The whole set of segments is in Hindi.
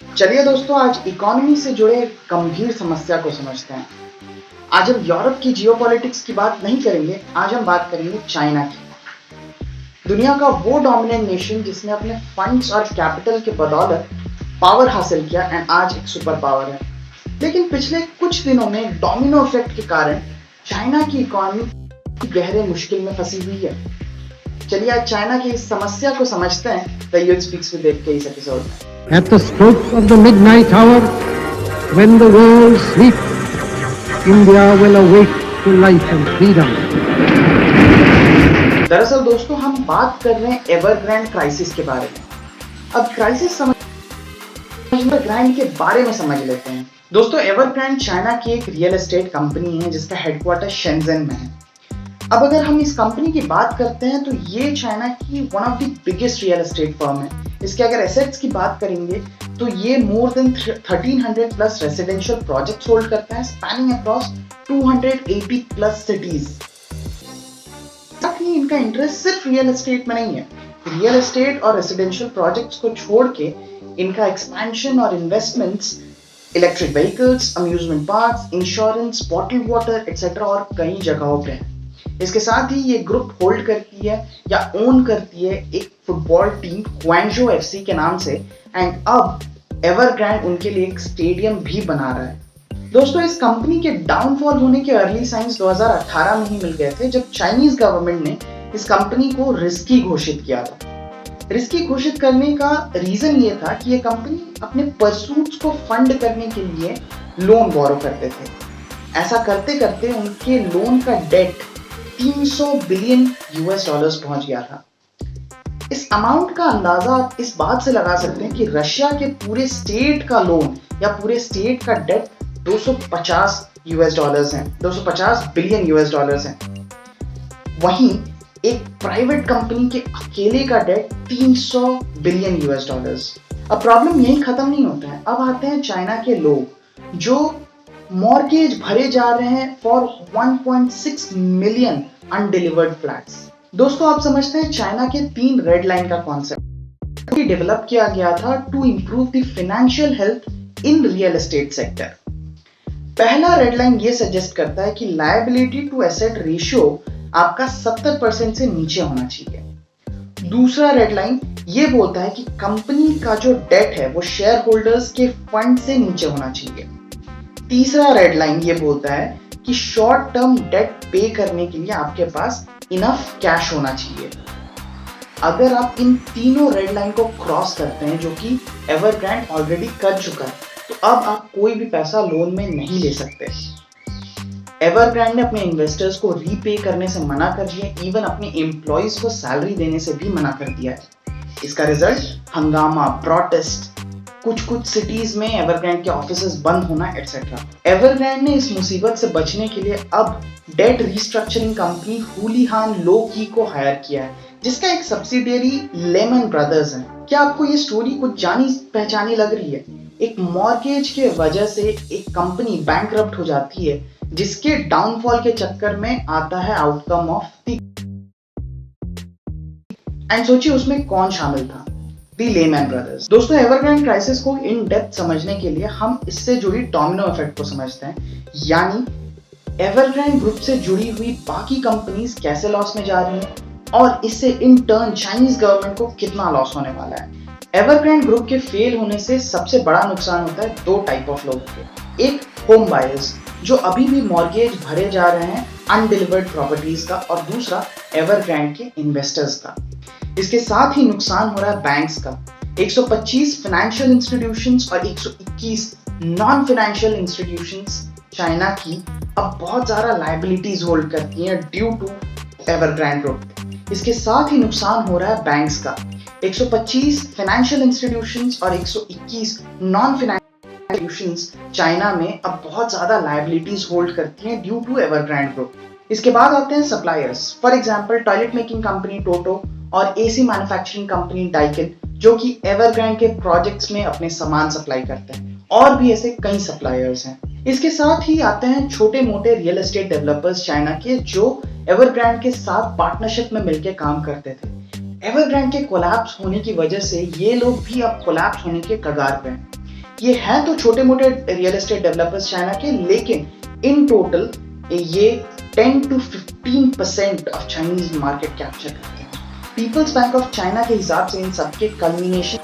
चलिए दोस्तों, आज इकोनॉमी से जुड़े गंभीर समस्या को समझते हैं। आज हम यूरोप की जियोपॉलिटिक्स की बात नहीं करेंगे, आज हम बात करेंगे चाइना की। दुनिया का वो डोमिनेंट नेशन जिसने अपने फंड्स और कैपिटल के बदौलत पावर हासिल किया एंड आज एक सुपर पावर है। लेकिन पिछले कुछ दिनों में डोमिनो इफेक्ट के कारण चाइना की इकोनॉमी गहरे मुश्किल में फंसी हुई है। चलिए आज चाइना की इस समस्या को समझते हैं द यूथ स्पीक्स विद देव के इस एपिसोड में। At the stroke of the midnight hour, when the world sleeps, India will awake to life and freedom. दरअसल दोस्तों, हम बात कर रहे हैं एवरग्रांड क्राइसिस के बारे में। अब क्राइसिस एवरग्रांड के बारे में समझ लेते हैं। दोस्तों, एवरग्रांड चाइना की एक रियल एस्टेट कंपनी है जिसका हेडक्वार्टर शेंजन में है। अब अगर हम इस कंपनी की बात करते हैं तो ये चाइना की one of the biggest real estate firm है। इसके अगर एसेट्स की बात करेंगे तो ये more than 1300 plus residential projects hold करता है स्पैनिंग अक्रॉस 280 प्लस सिटीज। साथ ही इनका इंटरेस्ट सिर्फ रियल एस्टेट में नहीं है। रियल एस्टेट और रेसिडेंशियल प्रोजेक्ट्स को छोड़ के इनका एक्सपेंशन और investments electric vehicles, amusement parks, insurance, bottled water etcetera और कई जगहों पे है। इसके साथ ही ये ग्रुप होल्ड करती है या ओन करती है एक फुटबॉल टीम क्वांजो एफसी के नाम से एंड अब एवरग्रांड उनके लिए एक स्टेडियम भी बना रहा है। दोस्तों, इस कंपनी के डाउनफॉल होने के अर्ली साइंस 2018 में ही मिल गए थे जब चाइनीज गवर्नमेंट ने इस कंपनी को रिस्की घोषित किया था। रिस्की घोषित करने का रीजन ये था कि ये कंपनी अपने परसूट्स को फंड करने के लिए लोन बोरो करते थे। ऐसा करते करते उनके लोन का डेट 300 बिलियन यूएस डॉलर्स पहुंच गया था। इस अमाउंट का अंदाजा आप इस बात से लगा सकते हैं कि रशिया के पूरे स्टेट का लोन या पूरे स्टेट का डेट 250 यूएस डॉलर्स हैं, 250 बिलियन यूएस डॉलर्स हैं। वहीं एक प्राइवेट कंपनी के अकेले का डेट 300 बिलियन यूएस डॉलर्स। अब प्रॉब्लम यही खत्म नहीं होता है। अब आते हैं चाइना के लोग जो मॉर्गेज भरे जा रहे हैं फॉर 1.6 मिलियन अनडिलीवर्ड फ्लैट्स। दोस्तों, आप समझते हैं चाइना के 3 रेड लाइन का कॉन्सेप्ट डेवलप किया गया था to improve the financial health in real estate sector. पहला रेड लाइन ये सजेस्ट करता है कि लायबिलिटी टू एसेट रेशियो आपका 70% से नीचे होना चाहिए। दूसरा रेड लाइन ये बोलता है कि कंपनी का जो डेट है वो शेयर होल्डर्स के फंड से नीचे होना चाहिए। तीसरा रेड लाइन ये बोलता है कि शॉर्ट टर्म डेट पे करने के लिए आपके पास इनफ कैश होना चाहिए। अगर आप इन तीनों रेड लाइन को क्रॉस करते हैं, जो कि एवरग्रांड ऑलरेडी कर चुका है, तो अब आप कोई भी पैसा लोन में नहीं ले सकते। एवरग्रांड ने अपने इन्वेस्टर्स को रीपे करने से मना कर दिया, इवन अपने एम्प्लॉइज को सैलरी देने से भी मना कर दिया है। इसका रिजल्ट हंगामा, प्रोटेस्ट, कुछ सिटीज में एवरग्रांड के ऑफिसेस बंद होना एटसेट्रा। एवरग्रांड ने इस मुसीबत से बचने के लिए अब डेट रीस्ट्रक्चरिंग कंपनी हुलिहान लोकी को हायर किया है, जिसका एक सब्सिडियरी लेमन ब्रदर्स है। क्या आपको ये स्टोरी कुछ जानी पहचानी लग रही है? एक मॉर्गेज के वजह से एक कंपनी बैंकरप्ट हो जाती है, जिसके डाउनफॉल के चक्कर में आता है आउटकम ऑफ द एंड सोचिए उसमें कौन शामिल था? Lehman Brothers. दोस्तों, एवरग्रांड क्राइसिस को इन डेप्थ समझने के लिए हम इससे जुड़ी डोमिनो इफेक्ट को समझते हैं, यानी एवरग्रांड ग्रुप से जुड़ी हुई बाकी कंपनीज कैसे लॉस में जा रही हैं और इससे इन टर्न चाइनीज गवर्नमेंट को कितना लॉस होने वाला है। एवरग्रांड ग्रुप के फेल होने से सबसे बड़ा नुकसान होता है 2 टाइप ऑफ लोगों के। एक होम बायर्स जो अभी भी मॉर्गेज भरे जा रहे हैं अनडिलीवर्ड प्रॉपर्टीज का, और दूसरा एवरग्रांड के इन्वेस्टर्स का। इसके साथ ही नुकसान हो रहा है बैंक्स का। 125 फाइनेंशियल इंस्टीट्यूशंस और 121 नॉन फाइनेंशियल इंस्टीट्यूशंस चाइना की अब बहुत ज्यादा लायबिलिटीज होल्ड करती हैं ड्यू टू एवरग्रांड ग्रुप। इसके साथ ही नुकसान हो रहा है बैंक्स का। 125 फाइनेंशियल इंस्टीट्यूशंस और 121 नॉन फाइनेंशियल इंस्टीट्यूशंस चाइना में अब बहुत ज्यादा लायबिलिटीज होल्ड करती हैं ड्यू टू एवरग्रांड ग्रुप। इसके बाद आते हैं suppliers. For example toilet making company TOTO और एसी मैन्युफैक्चरिंग कंपनी डाइकिन, जो कि एवरग्रांड के प्रोजेक्ट्स में अपने सामान सप्लाई करते हैं, और भी ऐसे कई सप्लायर्स हैं। इसके साथ ही आते हैं छोटे मोटे रियल एस्टेट डेवलपर्स चाइना के, जो एवरग्रांड के साथ पार्टनरशिप में मिलकर काम करते थे। एवरग्रांड के कोलैप्स होने की वजह से ये लोग भी अब कोलैप्स होने के कगार पे हैं। ये हैं तो छोटे मोटे रियल एस्टेट डेवलपर्स चाइना के, लेकिन इन टोटल ये 10 to 15% of Chinese market capture करते हैं। पीपल्स बैंक ऑफ चाइना के हिसाब से इन सबके कल्मिनेशन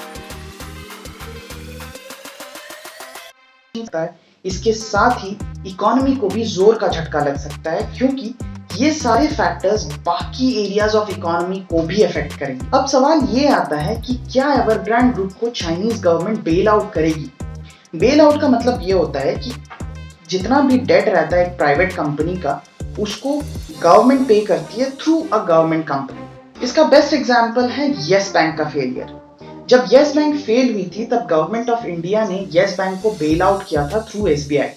इसके साथ ही इकोनॉमी को भी जोर का झटका लग सकता है, क्योंकि ये सारे फैक्टर्स बाकी एरियाज ऑफ इकोनॉमी को भी अफेक्ट करेंगे। अब सवाल ये आता है कि क्या एवरग्रांड ग्रुप को चाइनीज गवर्नमेंट बेल आउट करेगी? बेल आउट का मतलब ये होता है कि जितना भी डेट रहता है एक प्राइवेट कंपनी का, उसको गवर्नमेंट पे करती है थ्रू अ गवर्नमेंट कंपनी। इसका बेस्ट एग्जांपल है येस बैंक का फेलियर। जब येस बैंक फेल हुई थी तब गवर्नमेंट ऑफ इंडिया ने येस बैंक को बेल आउट किया था थ्रू एसबीआई।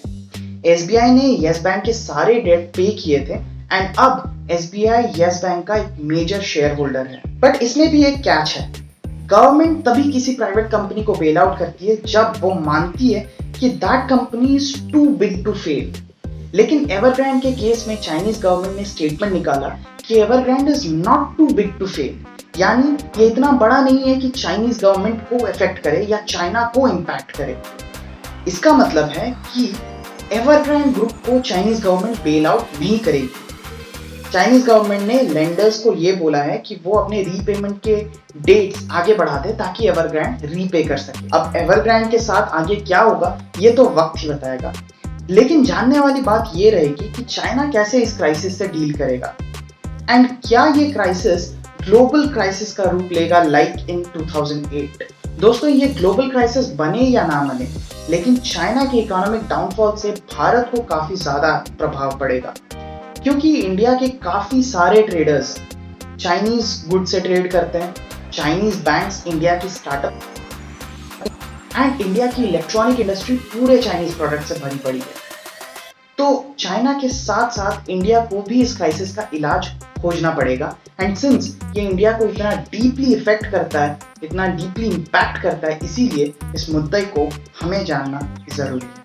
एसबीआई ने येस बैंक के सारे डेट पे किए थे एंड अब एसबीआई येस बैंक का एक मेजर शेयर होल्डर है। बट इसमें भी एक कैच है, गवर्नमेंट तभी किसी प्राइवेट कंपनी को बेल आउट करती है जब वो मानती है कि that company is too big to fail. लेकिन एवरग्रांड के केस में चाइनीज गवर्नमेंट ने स्टेटमेंट निकाला कि Evergrande is not too big to fail, यानी ये इतना बड़ा नहीं है कि चाइनीज गवर्नमेंट को इफेक्ट करे या चाइना को इंपैक्ट करे। इसका मतलब है कि एवरग्रांड ग्रुप को चाइनीज गवर्नमेंट बेल आउट नहीं करेगी। चाइनीज गवर्नमेंट ने लेंडर्स को ये बोला है कि वो अपने रीपेमेंट के डेट्स आगे बढ़ा दे ताकि एवरग्रांड रीपे कर सके। अब एवरग्रांड के साथ आगे क्या होगा ये तो वक्त ही बताएगा, लेकिन जानने वाली बात ये रहेगी कि चाइना कैसे इस क्राइसिस से डील करेगा एंड क्या ये क्राइसिस ग्लोबल क्राइसिस का रूप लेगा लाइक इन 2008। दोस्तों, ये ग्लोबल क्राइसिस बने या ना बने, लेकिन चाइना के इकोनॉमिक डाउनफॉल से भारत को काफी ज्यादा प्रभाव पड़ेगा, क्योंकि इंडिया के काफी सारे ट्रेडर्स चाइनीज गुड से ट्रेड करते हैं। चाइनीज बैंक्स इंडिया की स्टार्टअप एंड इंडिया की इलेक्ट्रॉनिक इंडस्ट्री पूरे चाइनीज प्रोडक्ट से भरी पड़ी है। तो चाइना के साथ साथ इंडिया को भी इस क्राइसिस का इलाज खोजना पड़ेगा एंड सिंस ये इंडिया को इतना डीपली इफेक्ट करता है, इतना डीपली इंपैक्ट करता है, इसीलिए इस मुद्दे को हमें जानना जरूरी है।